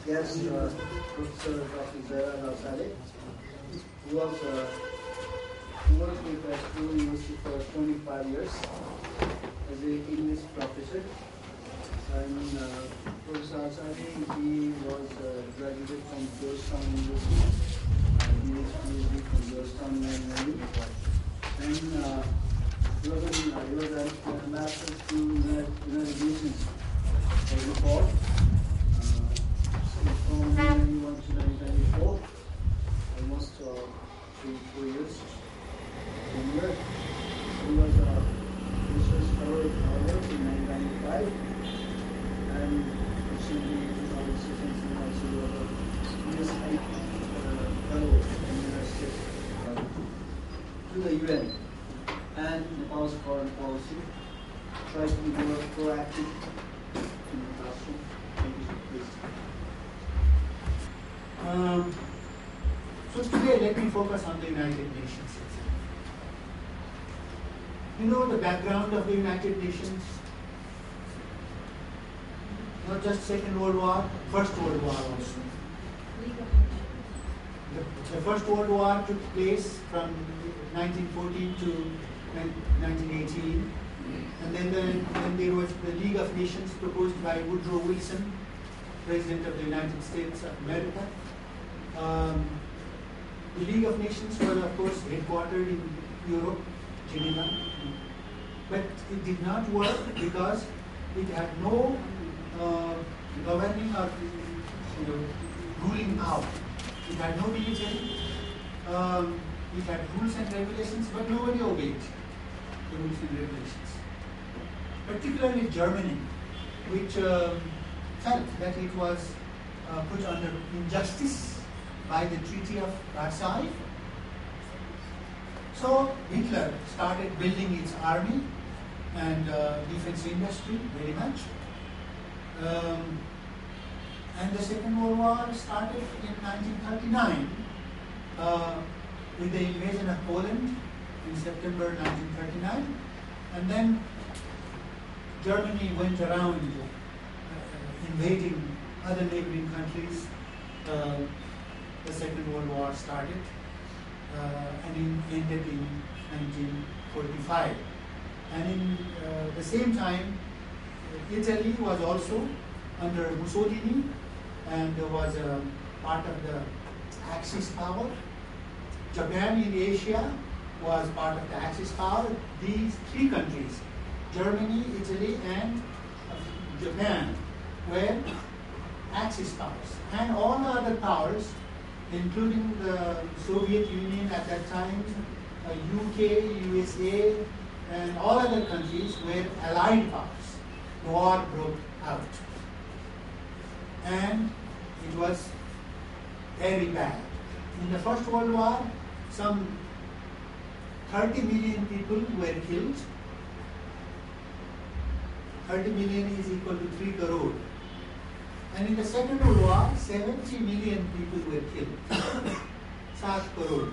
guest, Professor Dr. Zaira Al-Saleh, who worked with School University for 25 years as an English professor. And Professor Al-Saleh, he was graduated from Georgetown University, English PhD from Georgetown University, and he was a master's to United Nations for reform. From 1991 to 1994, almost 3-4 years. He was a research fellow at Harvard in 1995, and recently in 2006 he also was a PhD fellow in the United States to the UN and Nepal's foreign policy. Tries to be more proactive in the classroom. Thank you, please. So today let me focus on the United Nations. You know the background of the United Nations? Not just Second World War, First World War also. The First World War took place from 1914 to 1918, and then there was the League of Nations proposed by Woodrow Wilson, President of the United States of America. The League of Nations was, of course, headquartered in Europe, Geneva, but it did not work because it had no governing or ruling power. It had no military. It had rules and regulations, but nobody obeyed the rules and regulations. Particularly Germany, which felt that it was put under injustice by the Treaty of Versailles. So Hitler started building its army and defense industry very much. And the Second World War started in 1939 with the invasion of Poland in September 1939. And then Germany went around invading other neighboring countries. The Second World War started and ended in 1945. And in the same time, Italy was also under Mussolini and was a part of the Axis power. Japan in Asia was part of the Axis power. These three countries, Germany, Italy, and Japan, were Axis powers. And all the other powers, including the Soviet Union at that time, UK, USA, and all other countries were allied powers. The war broke out. And it was very bad. In the First World War, some 30 million people were killed. 30 million is equal to 3 crore. And in the Second World War, 70 million people were killed. 7 crore.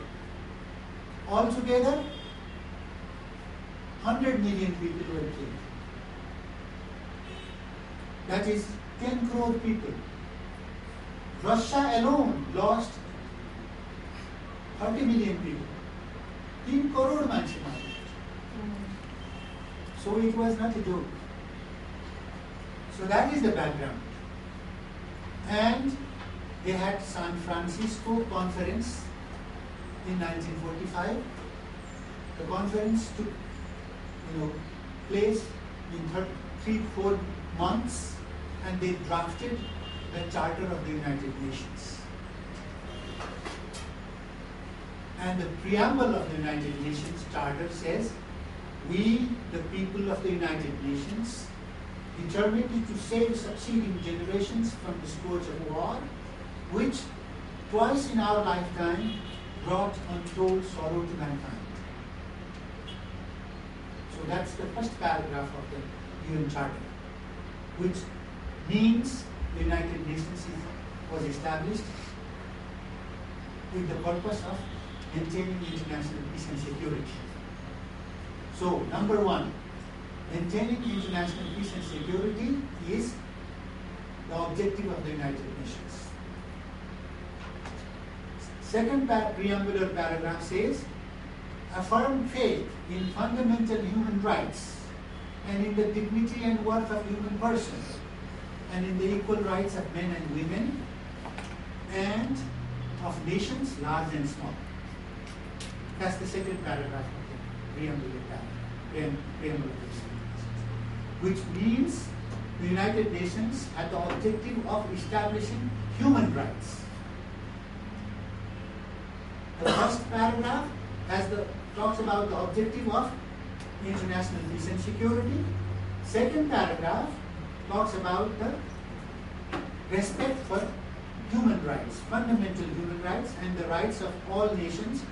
Altogether, 100 million people were killed. That is 10 crore people. Russia alone lost 30 million people. 3 crore manche mare. So it was not a joke. So that is the background. And they had San Francisco Conference in 1945. The conference took place in 3-4 months, and they drafted the Charter of the United Nations. And the preamble of the United Nations Charter says, we, the people of the United Nations, determined to save succeeding generations from the scourge of war, which twice in our lifetime brought untold sorrow to mankind. So that's the first paragraph of the UN Charter, which means the United Nations was established with the purpose of maintaining international peace and security. So, number one, maintaining international peace and security is the objective of the United Nations. Second preambular paragraph says, affirm faith in fundamental human rights and in the dignity and worth of human persons and in the equal rights of men and women and of nations large and small. That's the second paragraph of the preambular paragraph, which means the United Nations had the objective of establishing human rights. The first paragraph talks about the objective of international peace and security. Second paragraph talks about the respect for human rights, fundamental human rights, and the rights of all nations,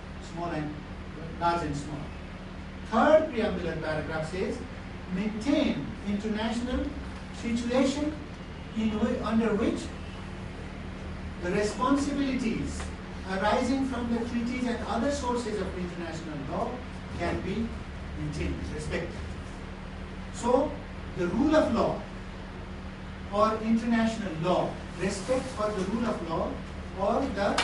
large and small. Third preambular paragraph says, maintain international situation under which the responsibilities arising from the treaties and other sources of international law can be maintained, respected. So, the rule of law or international law, respect for the rule of law or the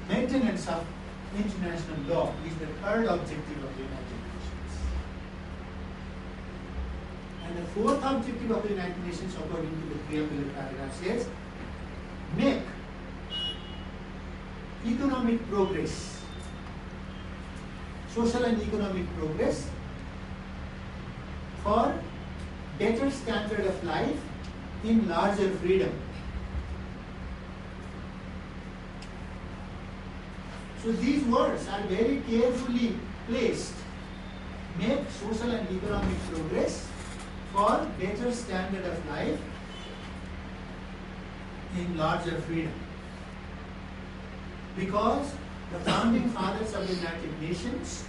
maintenance of international law is the third objective of the United Nations. And the fourth objective of the United Nations, according to the preambular paragraph, says, make economic progress, social and economic progress for better standard of life in larger freedom. So these words are very carefully placed. Make social and economic progress for better standard of life in larger freedom. Because the founding fathers of the United Nations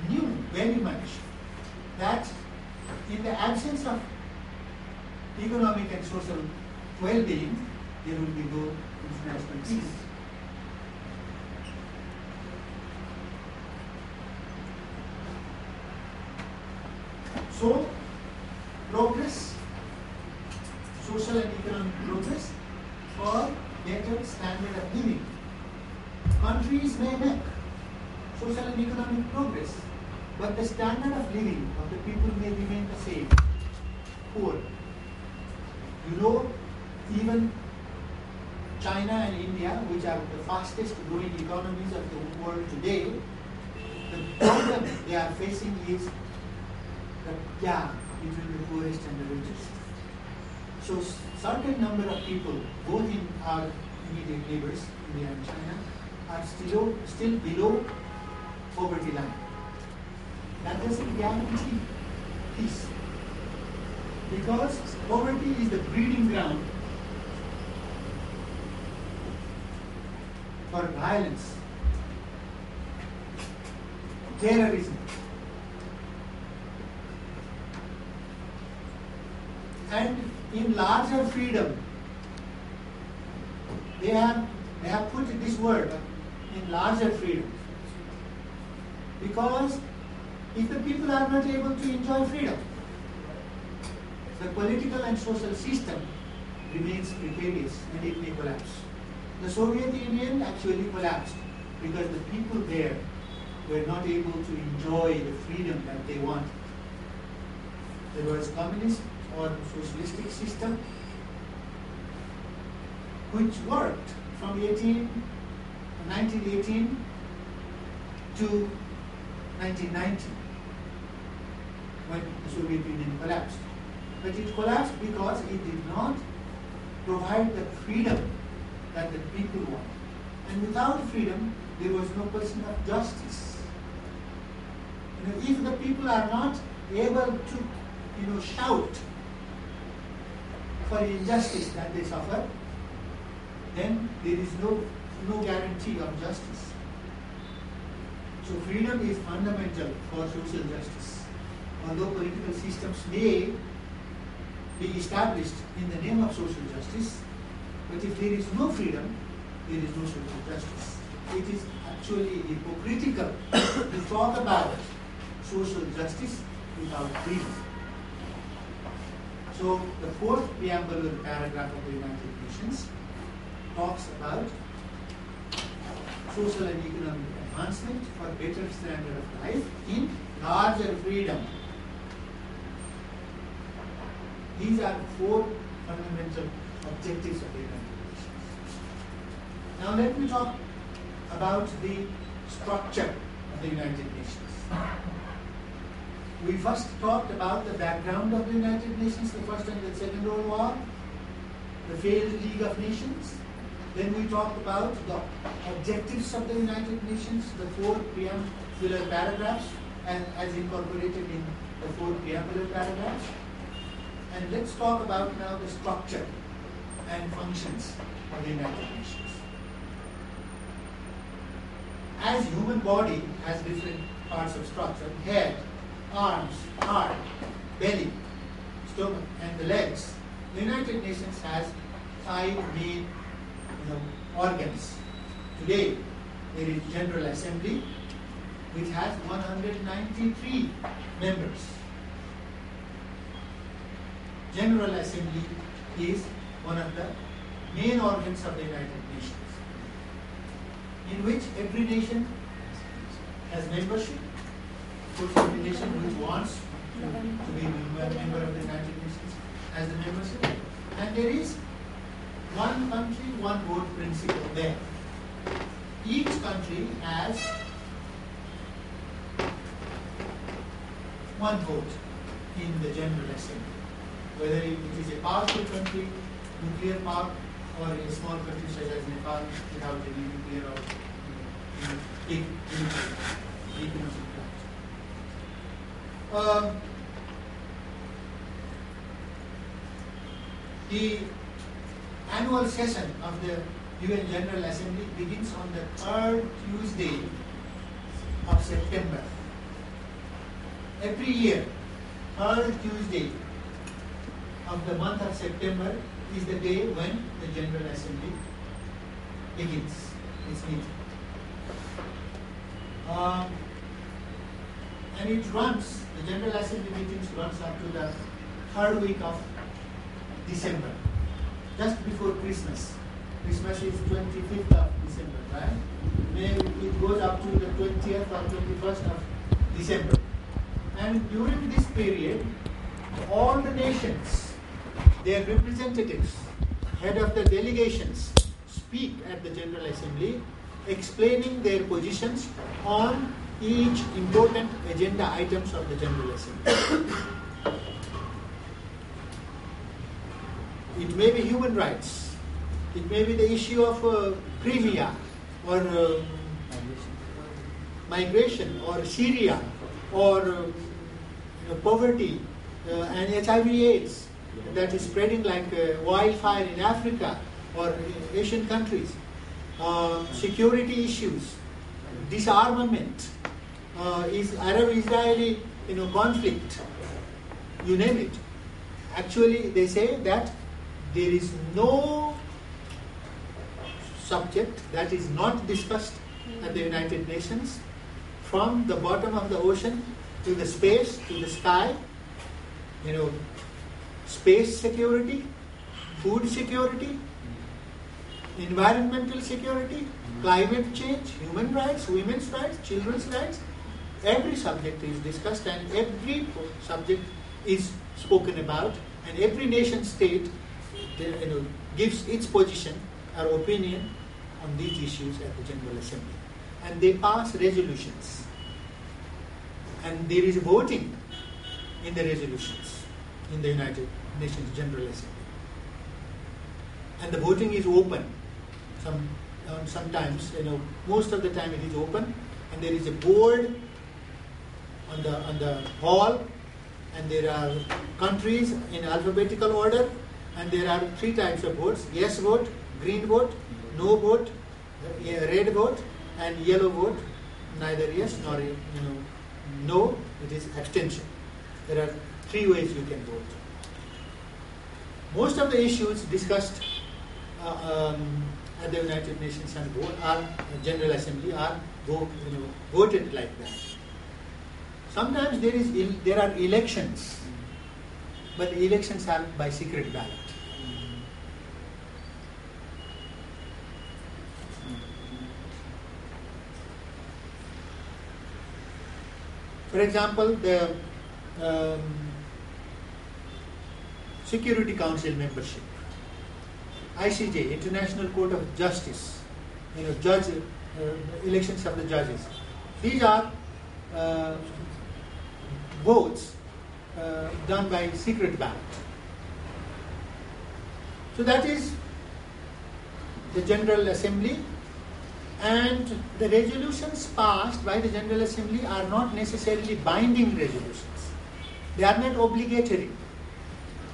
knew very much that in the absence of economic and social well-being, there will be no international peace. So, progress, social and economic progress for better standard of living. Countries may make social and economic progress, but the standard of living of the people may remain the same, poor. You know, even China and India, which are the fastest growing economies of the world today, the problem they are facing is the gap between the poorest and the richest. So certain number of people, both in our immediate neighbors, India and China, are still below poverty line. That doesn't guarantee peace. Because poverty is the breeding ground for violence, terrorism, and in larger freedom, they have put this word in larger freedom, because if the people are not able to enjoy freedom, the political and social system remains precarious and it may collapse. The Soviet Union actually collapsed because the people there were not able to enjoy the freedom that they want. There was communist or socialistic system which worked from 1918 to 1990 when the Soviet Union collapsed. But it collapsed because it did not provide the freedom that the people want. And without freedom, there was no question of justice. If the people are not able to, shout for injustice that they suffer, then there is no guarantee of justice. So freedom is fundamental for social justice. Although political systems may be established in the name of social justice, but if there is no freedom, there is no social justice. It is actually hypocritical to talk about social justice without freedom. So the fourth preamble paragraph of the United Nations talks about social and economic advancement for better standard of life in larger freedom. These are four fundamental objectives of the United Nations. Now let me talk about the structure of the United Nations. We first talked about the background of the United Nations, the First and the Second World War, the failed League of Nations. Then we talked about the objectives of the United Nations, the four preambular paragraphs, and as incorporated in the four preambular paragraphs. And let's talk about now the structure and functions of the United Nations. As human body has different parts of structure, head, arms, heart, belly, stomach, and the legs, the United Nations has 5 main organs. Today, there is General Assembly, which has 193 members. General Assembly is one of the main organs of the United Nations, in which every nation has membership. Of course, every nation which wants to be a member of the United Nations has the membership. And there is one country, one vote principle there. Each country has one vote in the General Assembly. Whether it is a powerful country, nuclear power, or a small country such as Nepal without any nuclear or big economic plant. The annual session of the UN General Assembly begins on the 3rd Tuesday of September. Every year, 3rd Tuesday of the month of September is the day when the General Assembly begins its meeting. And it runs, the General Assembly meetings runs up to the 3rd week of December, just before Christmas. Christmas is 25th of December, right? It goes up to the 20th or 21st of December. And during this period, all the nations, their representatives, head of the delegations, speak at the General Assembly, explaining their positions on each important agenda items of the General Assembly. It may be human rights, it may be the issue of Crimea, or migration, or Syria, or poverty and HIV/AIDS that is spreading like wildfire in Africa or in Asian countries, security issues, disarmament, is Arab-Israeli conflict, you name it. Actually, they say that there is no subject that is not discussed at the United Nations, from the bottom of the ocean to the space, to the sky, space security, food security, environmental security, climate change, human rights, women's rights, children's rights. Every subject is discussed and every subject is spoken about, and every nation state gives its position or opinion on these issues at the General Assembly. And they pass resolutions. And there is voting in the resolutions in the United Nations General Assembly. And the voting is open. Sometimes, most of the time it is open, and there is a board on the hall, and there are countries in alphabetical order, and there are 3 types of votes: yes vote, green vote, no vote, red vote, and yellow vote. Neither yes nor no, it is abstention. There are 3 ways you can vote. Most of the issues discussed at the United Nations and General Assembly are voted like that. Sometimes there are elections but the elections are by secret ballot. For example, the Security Council membership, ICJ, International Court of Justice, judge elections of the judges. These are votes done by secret ballot. So that is the General Assembly, and the resolutions passed by the General Assembly are not necessarily binding resolutions. They are not obligatory.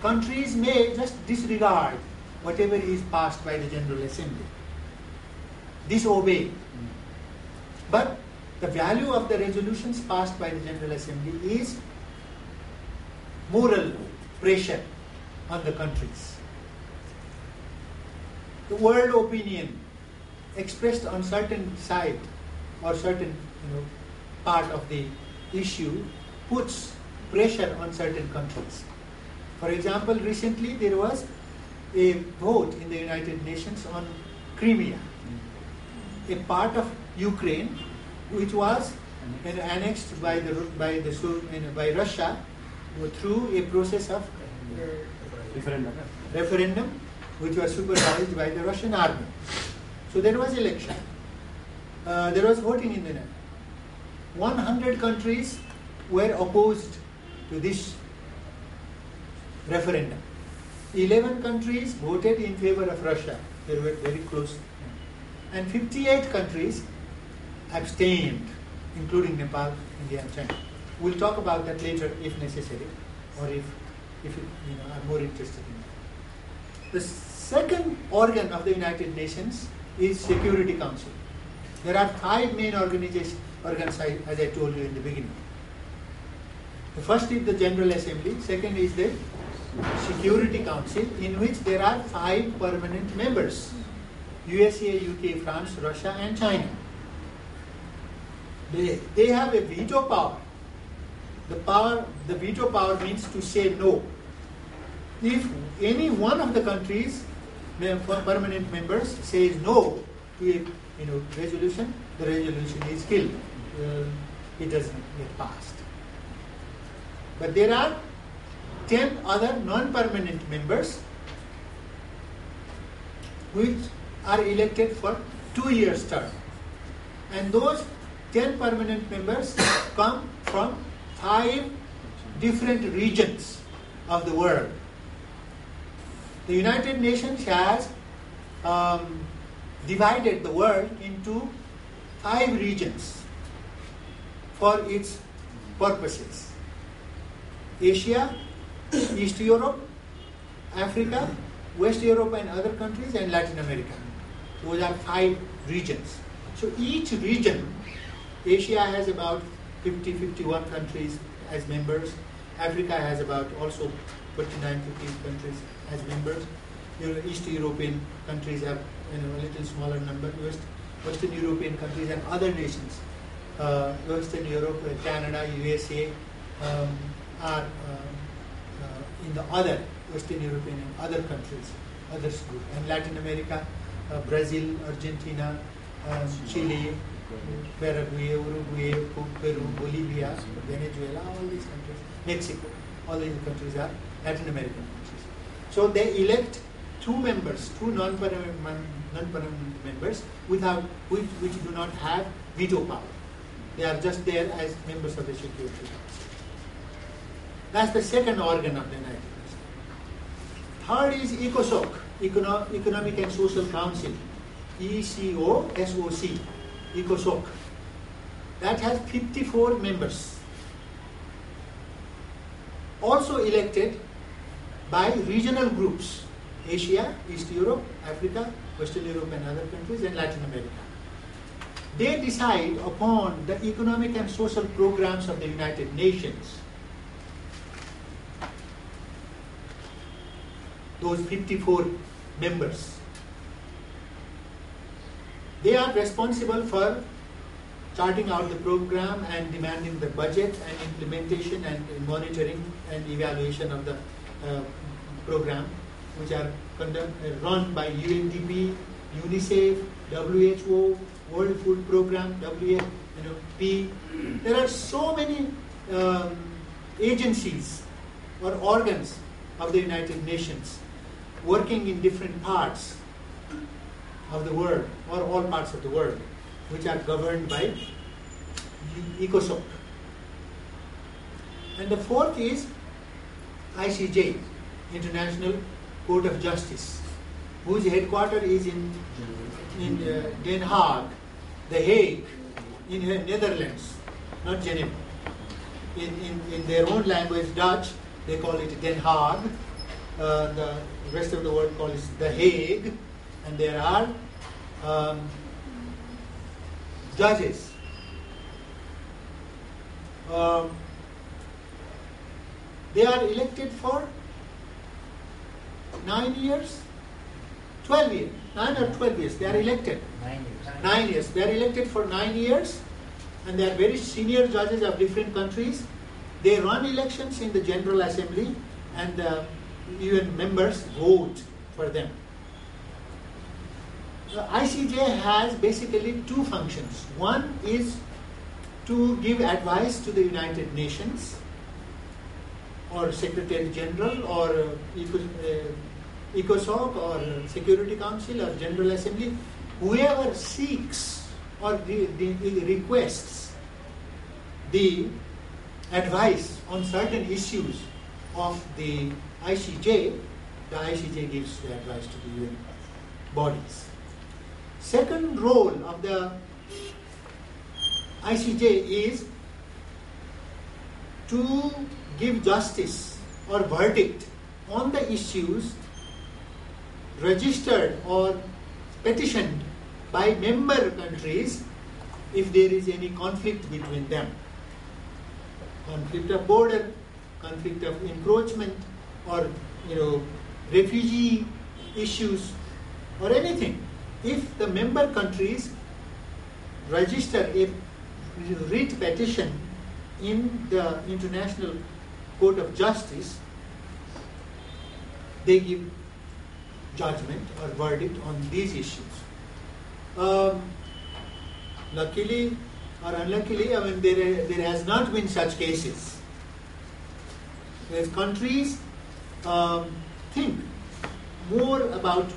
Countries may just disregard whatever is passed by the General Assembly, disobey. But the value of the resolutions passed by the General Assembly is moral pressure on the countries. The world opinion expressed on certain side or certain part of the issue puts pressure on certain countries. For example, recently there was a vote in the United Nations on Crimea, a part of Ukraine which was annexed by Russia through a process of referendum which was supervised by the Russian army. So there was election. There was voting in the night. 100 countries were opposed to this referendum. 11 countries voted in favor of Russia. They were very close. And 58 countries abstained, including Nepal, India and China. We'll talk about that later if necessary, or if you are more interested in it. The second organ of the United Nations is Security Council. There are 5 main organs, as I told you in the beginning. The first is the General Assembly, second is the Security Council, in which there are 5 permanent members: USA, UK, France, Russia and China. They have a veto power. The veto power means to say no. If any one of the countries, permanent members, says no to a resolution, the resolution is killed. It doesn't get passed. But there are 10 other non-permanent members which are elected for 2 years term. And those 10 permanent members come from 5 different regions of the world. The United Nations has divided the world into 5 regions for its purposes: Asia, East Europe, Africa, West Europe and other countries, and Latin America. Those are 5 regions. So each region, Asia has about 51 countries as members. Africa has about also 50 countries as members. East European countries have a little smaller number. Western European countries and other nations, Western Europe, Canada, USA, are in the other Western European and other countries, others group. And Latin America, Brazil, Argentina, Chile, Paraguay, Uruguay, Peru, Bolivia, Venezuela, all these countries, Mexico, all these countries are Latin American countries. So they elect 2 members, 2 non-permanent members which do not have veto power. They are just there as members of the Security Council. That's the second organ of the United Nations. Third is ECOSOC, Economic and Social Council, ECOSOC, ECOSOC. That has 54 members, also elected by regional groups: Asia, East Europe, Africa, Western Europe and other countries, and Latin America. They decide upon the economic and social programs of the United Nations. Those 54 members, they are responsible for charting out the program and demanding the budget and implementation and monitoring and evaluation of the program, which are run by UNDP, UNICEF, WHO, World Food Program, WFP. There are so many agencies or organs of the United Nations working in different parts of the world, or all parts of the world, which are governed by ECOSOC. And the fourth is ICJ, International Court of Justice, whose headquarters is in Den Haag, The Hague, in the Netherlands, not Geneva. In their own language, Dutch, they call it Den Haag. The rest of the world calls it The Hague. And there are judges. They are elected for 9 years, 12 years, 9 or 12 years. They are elected. 9 years. 9 years. They are elected for 9 years, and they are very senior judges of different countries. They run elections in the General Assembly, and the UN members vote for them. The ICJ has basically two functions. One is to give advice to the United Nations, or Secretary General, or ECOSOC, or Security Council, or General Assembly, whoever seeks or requests the advice on certain issues of the ICJ gives the advice to the UN bodies. Second role of the ICJ is to give justice or verdict on the issues registered or petitioned by member countries if there is any conflict between them. Conflict of border, conflict of encroachment, or refugee issues, or anything. If the member countries register a writ petition in the International Court of Justice, they give judgment or verdict on these issues. Luckily or unluckily, there has not been such cases. Whereas countries think more about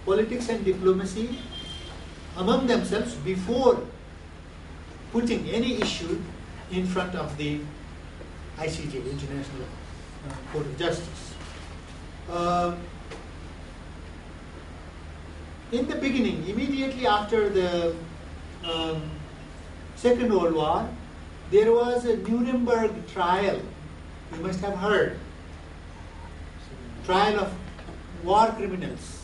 politics and diplomacy among themselves before putting any issue in front of the ICJ, International Court of Justice. In the beginning, immediately after the Second World War, there was a Nuremberg trial. You must have heard. Trial of war criminals,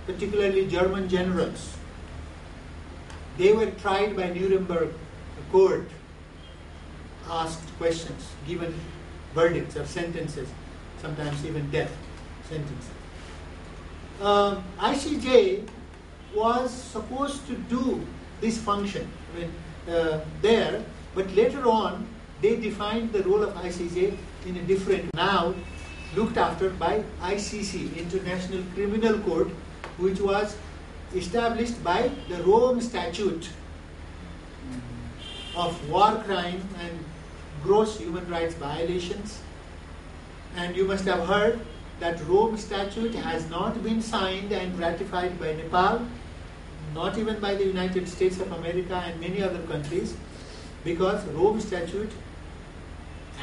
particularly German generals. They were tried by Nuremberg court, asked questions, given verdicts or sentences, sometimes even death sentences. ICJ was supposed to do this function there, but later on they defined the role of ICJ in a different, now looked after by ICC, International Criminal Court, which was established by the Rome Statute of war crime and gross human rights violations. And you must have heard that Rome Statute has not been signed and ratified by Nepal, not even by the United States of America and many other countries, because Rome Statute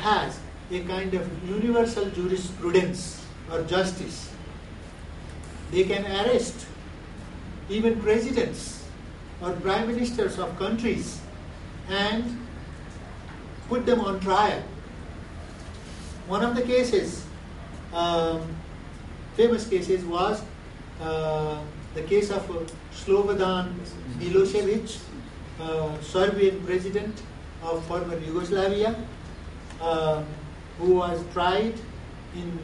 has a kind of universal jurisprudence or justice. They can arrest even presidents or prime ministers of countries and put them on trial. One of the cases, famous cases, was the case of Slobodan Milosevic, Serbian president of former Yugoslavia, who was tried in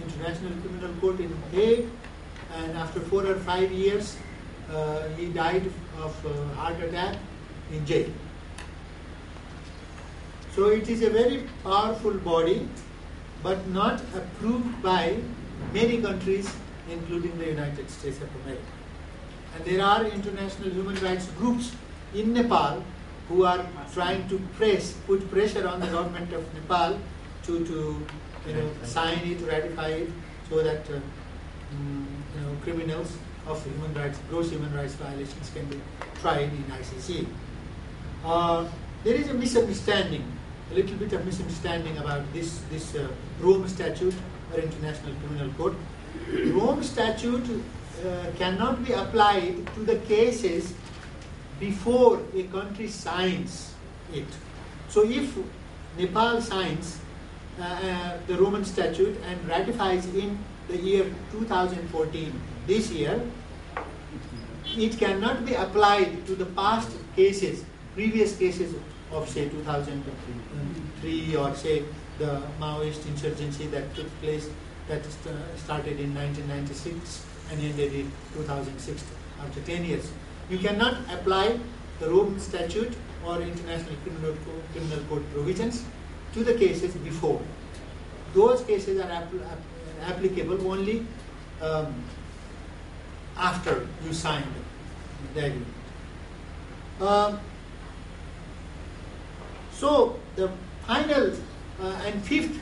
International Criminal Court in Hague, and after 4 or 5 years, he died of heart attack in jail. So it is a very powerful body, but not approved by many countries, including the United States of America. And there are international human rights groups in Nepal who are trying to put pressure on the government of Nepal to sign it, ratify it, so that criminals of human rights, gross human rights violations can be tried in ICC. There is a misunderstanding, a little bit of misunderstanding about this Rome Statute or International Criminal Court. Rome Statute cannot be applied to the cases before a country signs it. So if Nepal signs the Roman Statute and ratifies in the year 2014, this year, it cannot be applied to the past cases, previous cases of say 2003 or say the Maoist insurgency that took place, that started in 1996 and ended in 2006 after 10 years. You cannot apply the Rome Statute or International Criminal Court provisions to the cases before. Those cases are applicable only after you signed the agreement. So the final and fifth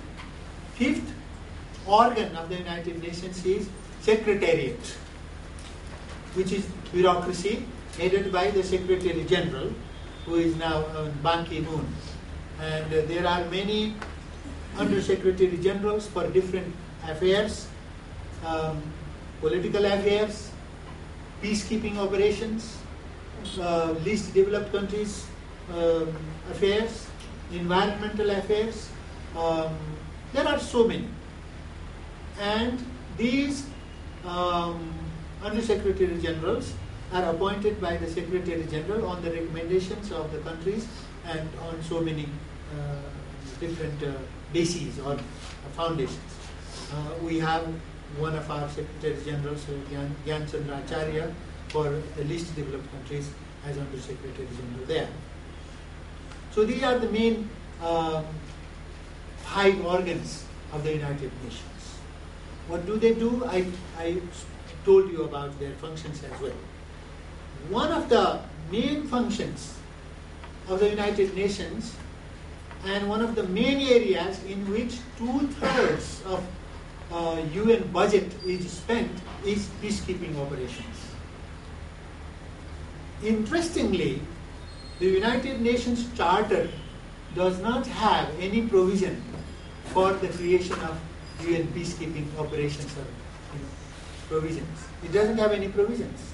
organ of the United Nations is Secretariat, which is bureaucracy headed by the Secretary General, who is now Ban Ki-moon. And there are many Under-Secretary Generals for different affairs, political affairs, peacekeeping operations, least developed countries affairs, environmental affairs. There are so many. And these Under-Secretary Generals are appointed by the Secretary General on the recommendations of the countries and on so many different bases or foundations. We have one of our Secretary Generals, Gyan Chandra Acharya, for the least developed countries as Under-Secretary General there. So these are the main 5 organs of the United Nations. What do they do? I told you about their functions as well. One of the main functions of the United Nations and one of the main areas in which 2/3 of UN budget is spent is peacekeeping operations. Interestingly, the United Nations Charter does not have any provision for the creation of UN peacekeeping operations or provisions. It doesn't have any provisions.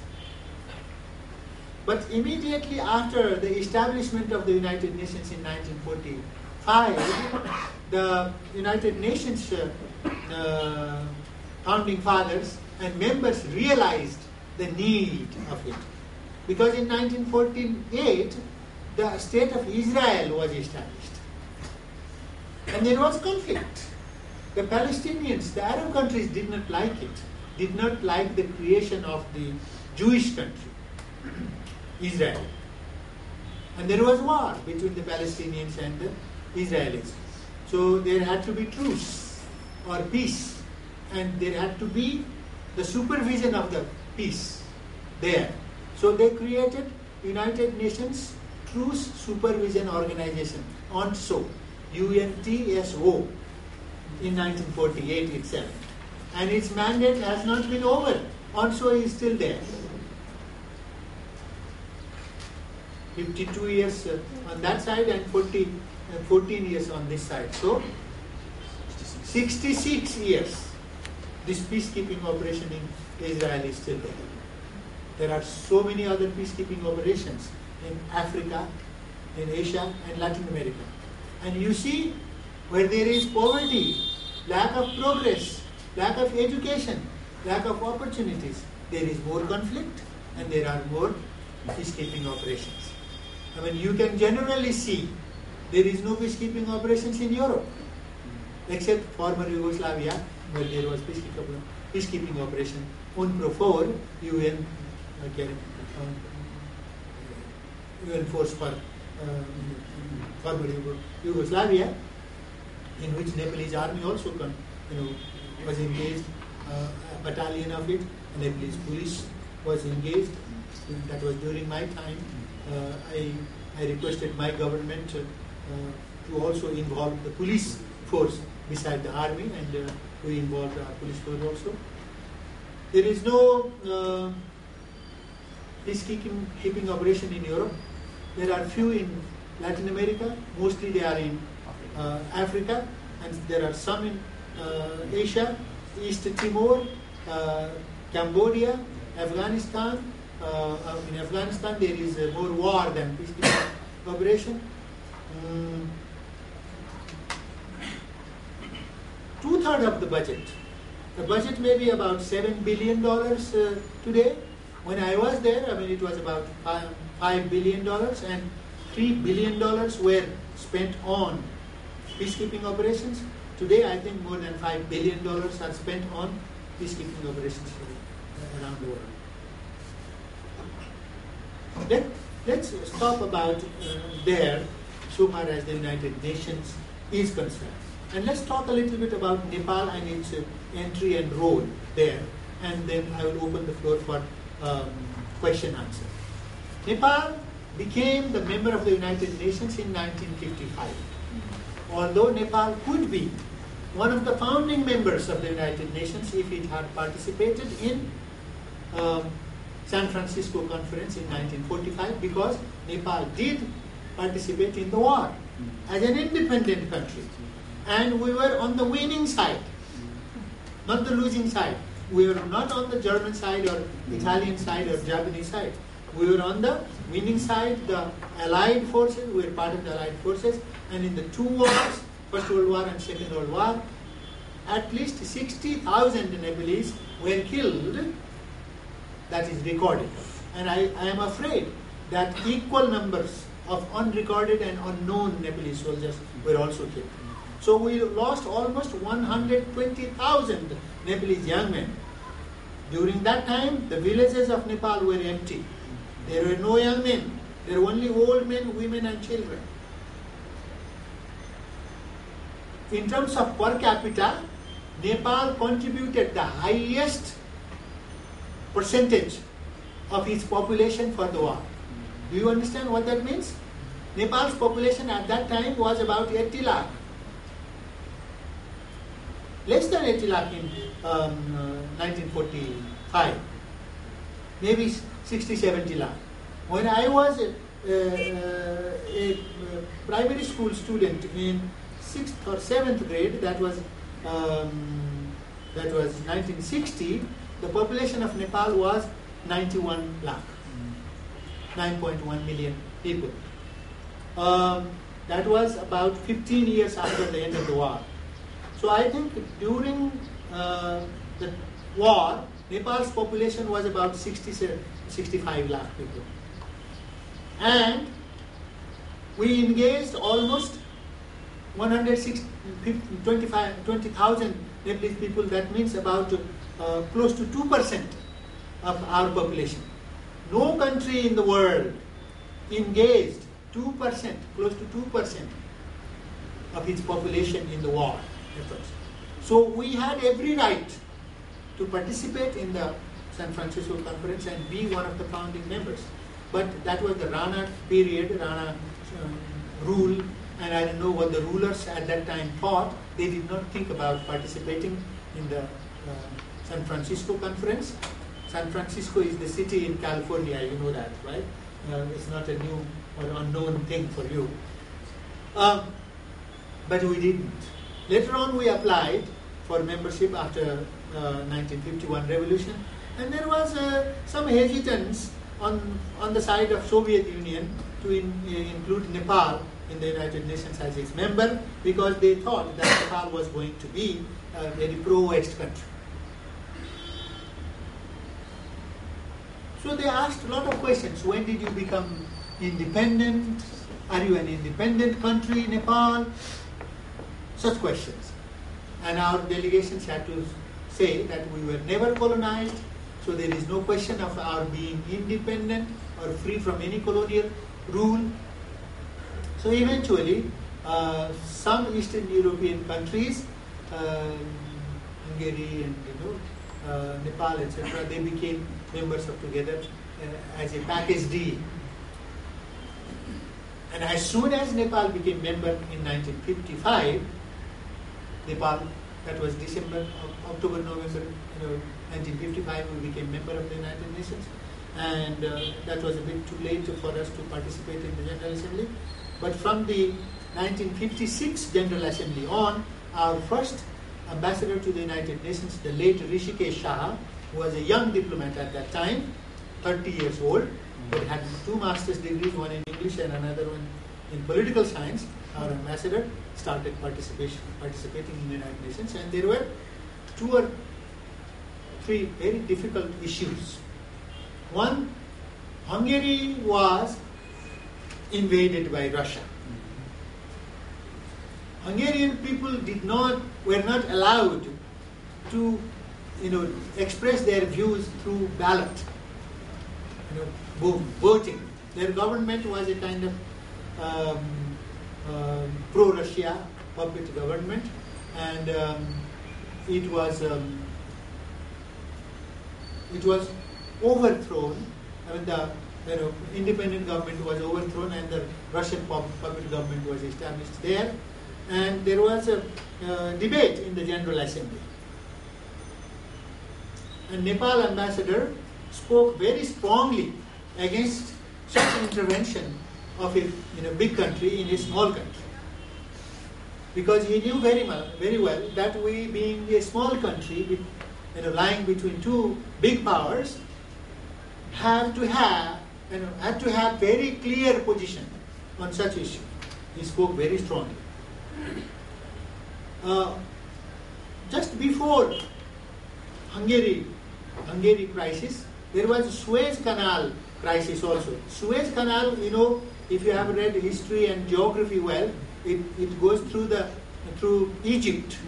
But immediately after the establishment of the United Nations in 1945, the United Nations founding fathers and members realized the need of it. Because in 1948, the state of Israel was established. And there was conflict. The Palestinians, the Arab countries did not like it, did not like the creation of the Jewish country, Israel. And there was war between the Palestinians and the Israelis. So there had to be truce or peace. And there had to be the supervision of the peace there. So they created United Nations Truce Supervision Organization, UNTSO, UNTSO, in 1948 itself. And its mandate has not been over. UNTSO is still there. 52 years on that side and 14 years on this side. So 66 years this peacekeeping operation in Israel is still there. There are so many other peacekeeping operations in Africa, in Asia and Latin America. And you see, where there is poverty, lack of progress, lack of education, lack of opportunities, there is more conflict and there are more peacekeeping operations. I mean, you can generally see there is no peacekeeping operations in Europe, except former Yugoslavia, where there was peacekeeping operation UNPROFOR, UN force for former Yugoslavia. in which Nepalese army also was engaged, a battalion of it. Nepalese police was engaged. That was during my time. I requested my government to also involve the police force beside the army, and we involved our police force also. There is no peacekeeping operation in Europe. There are few in Latin America. Mostly they are in Africa, and there are some in Asia, East Timor, Cambodia, Afghanistan. In Afghanistan there is more war than peacekeeping operation. 2/3 of the budget. The budget may be about $7 billion today. When I was there, it was about $5 billion, and $3 billion were spent on peacekeeping operations. Today, I think more than $5 billion are spent on peacekeeping operations around the world. Let's stop about there, so far as the United Nations is concerned. And let's talk a little bit about Nepal and its entry and role there, and then I will open the floor for question-answer. Nepal became the member of the United Nations in 1955. Although Nepal could be one of the founding members of the United Nations if it had participated in San Francisco Conference in 1945, because Nepal did participate in the war as an independent country. And we were on the winning side, not the losing side. We were not on the German side or Italian side or Japanese side. We were on the winning side, the Allied forces. We were part of the Allied forces. And in the two wars, First World War and Second World War, at least 60,000 Nepalese were killed. That is recorded. And I am afraid that equal numbers of unrecorded and unknown Nepalese soldiers were also killed. So we lost almost 120,000 Nepalese young men. During that time, the villages of Nepal were empty. There were no young men. There were only old men, women, and children. In terms of per capita, Nepal contributed the highest percentage of its population for the war. Do you understand what that means? Nepal's population at that time was about 80 lakh. Less than 80 lakh in 1945. Maybe 60, 70 lakh. When I was a primary school student in 6th or 7th grade, that was 1960, the population of Nepal was 91 lakh. 9.1 million people. That was about 15 years after the end of the war. So I think during the war, Nepal's population was about 65 lakh people. And we engaged almost 20,000 Nepalese people. That means about close to 2% of our population. No country in the world engaged 2%, close to 2% of its population in the war efforts. So we had every right to participate in the San Francisco Conference and be one of the founding members. But that was the Rana period, Rana rule, and I don't know what the rulers at that time thought. They did not think about participating in the San Francisco Conference. San Francisco is the city in California, you know that, right? It's not a new or unknown thing for you. But we didn't. Later on we applied for membership after 1951 revolution, and there was some hesitance on the side of Soviet Union to include Nepal in the United Nations as its member, because they thought that Nepal was going to be a very pro-West country. So they asked a lot of questions. When did you become independent? Are you an independent country, Nepal? Such questions. And our delegations had to say that we were never colonized, so there is no question of our being independent or free from any colonial rule. So eventually, some Eastern European countries, Hungary and Nepal, etc., they became members of Together as a package deal. And as soon as Nepal became member in 1955, Nepal, that was October, November, 1955, we became member of the United Nations, and that was a bit too late for us to participate in the General Assembly. But from the 1956 General Assembly on, our first ambassador to the United Nations, the late Rishikesh Shah, who was a young diplomat at that time, 30 years old, but had 2 master's degrees, one in English and another one in political science. Our ambassador started participating in the United Nations, and there were 2 or 3 very difficult issues. One, Hungary was invaded by Russia. Hungarian people were not allowed to express their views through ballot, voting. Their government was a kind of pro-Russia puppet government, and it was overthrown. I mean, the independent government was overthrown, and the Russian puppet government was established there. And there was a debate in the General Assembly. And Nepal ambassador spoke very strongly against such intervention of a big country in a small country, because he knew very well that we, being a small country lying between 2 big powers, had to have very clear position on such issue. He spoke very strongly. Just before Hungary crisis, there was a Suez Canal crisis also. Suez Canal, if you have read history and geography well, it goes through Egypt,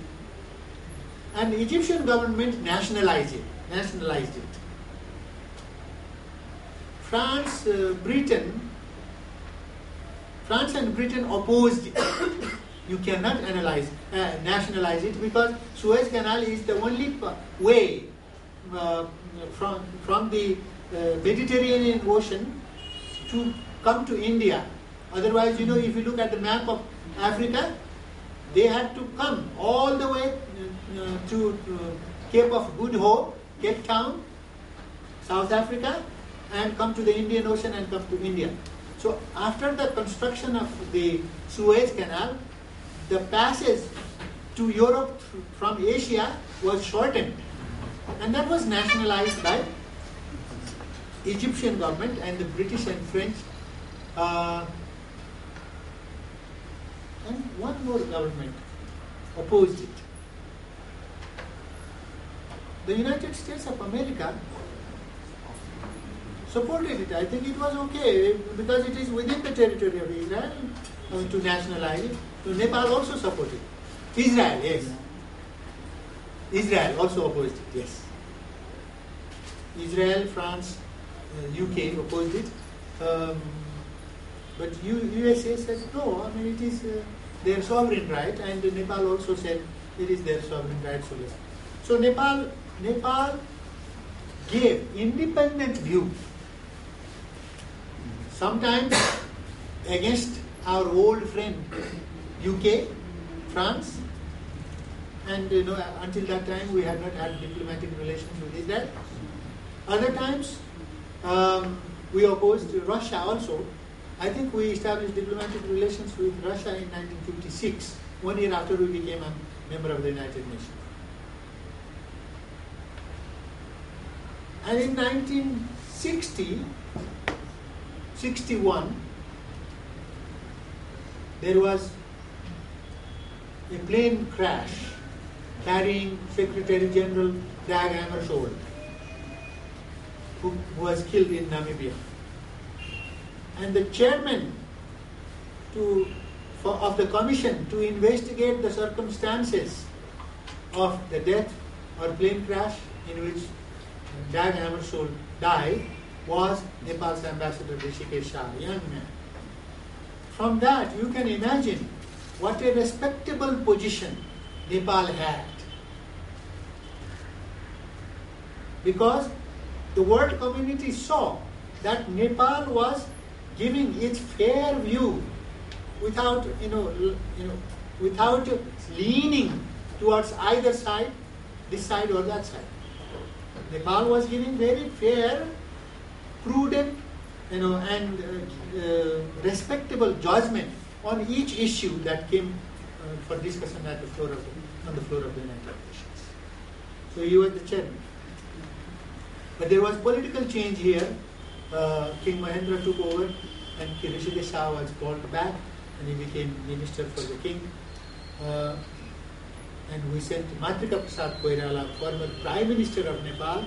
and the Egyptian government nationalized it. France and Britain opposed it. You cannot nationalize it, because Suez Canal is the only way from the Mediterranean Ocean to come to India. Otherwise, if you look at the map of Africa, they had to come all the way to Cape of Good Hope, Cape Town, South Africa, and come to the Indian Ocean and come to India. So after the construction of the Suez Canal, the passage to Europe from Asia was shortened, and that was nationalized by Egyptian government, and the British and French, and one more government opposed it. The United States of America supported it. I think it was okay, because it is within the territory of Israel to nationalize it. So Nepal also supported it. Israel, yes. Israel also opposed it, yes. Israel, France, UK opposed it. But USA said no, it is their sovereign right, and Nepal also said it is their sovereign right. So Nepal gave independent view, sometimes against our old friend UK, France, and until that time we had not had diplomatic relations with Israel. Other times we opposed Russia also. I think we established diplomatic relations with Russia in 1956, 1 year after we became a member of the United Nations. And in 1961, there was a plane crash carrying Secretary General Dag Hammarskjöld, who was killed in Namibia. And the chairman of the commission to investigate the circumstances of the death or plane crash in which Dag Hammarskjöld died was Nepal's ambassador Rishikesh Shah, a young man. From that, you can imagine what a respectable position Nepal had. Because the world community saw that Nepal was giving its fair view without, without leaning towards either side, this side or that side. Nepal was giving very fair, prudent, and respectable judgment on each issue that came for discussion on the floor of the United Nations. So he was the chairman. But there was political change here. King Mahendra took over, and Rishikesh Shah was called back, and he became minister for the king. And we sent Matrika Prasad Koirala, former Prime Minister of Nepal,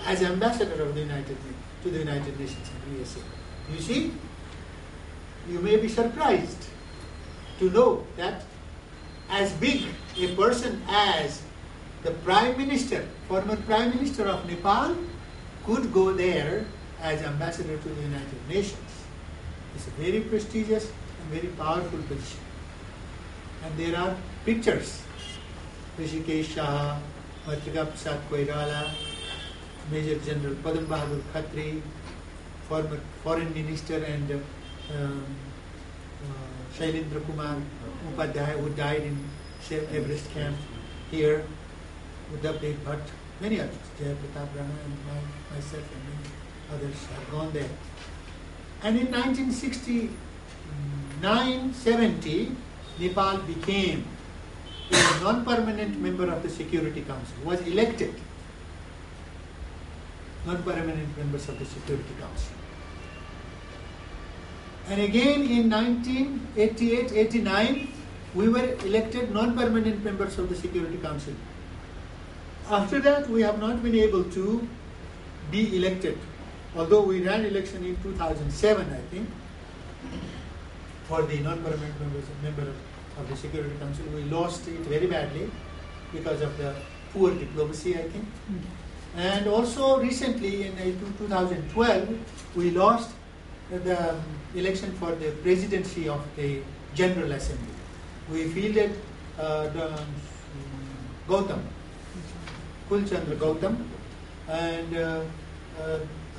as ambassador of the United Nations in USA. You see, you may be surprised to know that as big a person as the Prime Minister, former Prime Minister of Nepal, could go there as ambassador to the United Nations. It's a very prestigious and very powerful position. And there are pictures. Rishikesh Shah, Matrika Prasad Koirala, Major General Padam Bahadur Khatri, former Foreign Minister, and Shailendra Kumar Upadhyay, who died in Everest camp here, Uddhav Bhatt, many others, Jaya Pratap Rana and myself and many others have gone there. And in 1969-70, Nepal became a non-permanent member of the Security Council, was elected non-permanent members of the Security Council. And again in 1988-89, we were elected non-permanent members of the Security Council. After that, we have not been able to be elected, although we ran election in 2007, I think, for the non-permanent member of the Security Council. We lost it very badly because of the poor diplomacy, I think. And also recently in 2012, we lost the election for the presidency of the General Assembly. We fielded Gautam, Kulchandra Gautam, and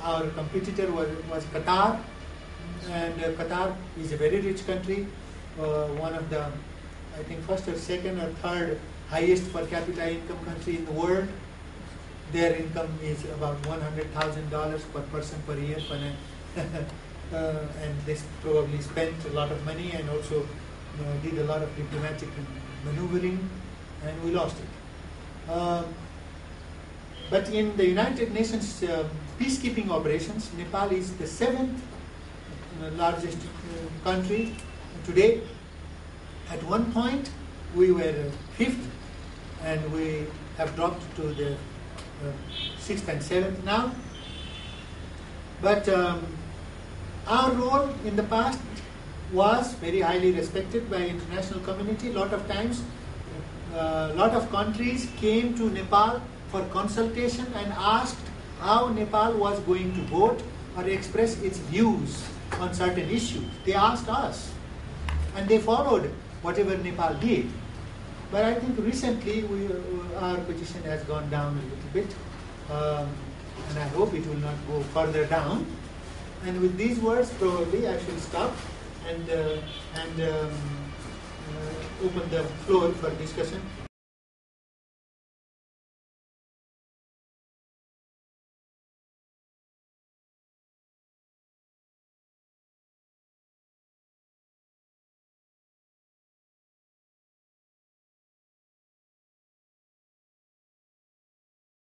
our competitor was Qatar, and Qatar is a very rich country, one of the, I think, first or second or third highest per capita income country in the world. Their income is about $100,000 per person per year, and they probably spent a lot of money and also did a lot of diplomatic maneuvering, and we lost it. But in the United Nations peacekeeping operations, Nepal is the 7th largest country today. At one point, we were 5th, and we have dropped to the 6th and 7th now. But our role in the past was very highly respected by international community. A lot of times, a lot of countries came to Nepal for consultation and asked how Nepal was going to vote or express its views on certain issues. They asked us, and they followed whatever Nepal did. But I think recently our position has gone down a little bit, and I hope it will not go further down. And with these words, probably I shall stop and open the floor for discussion.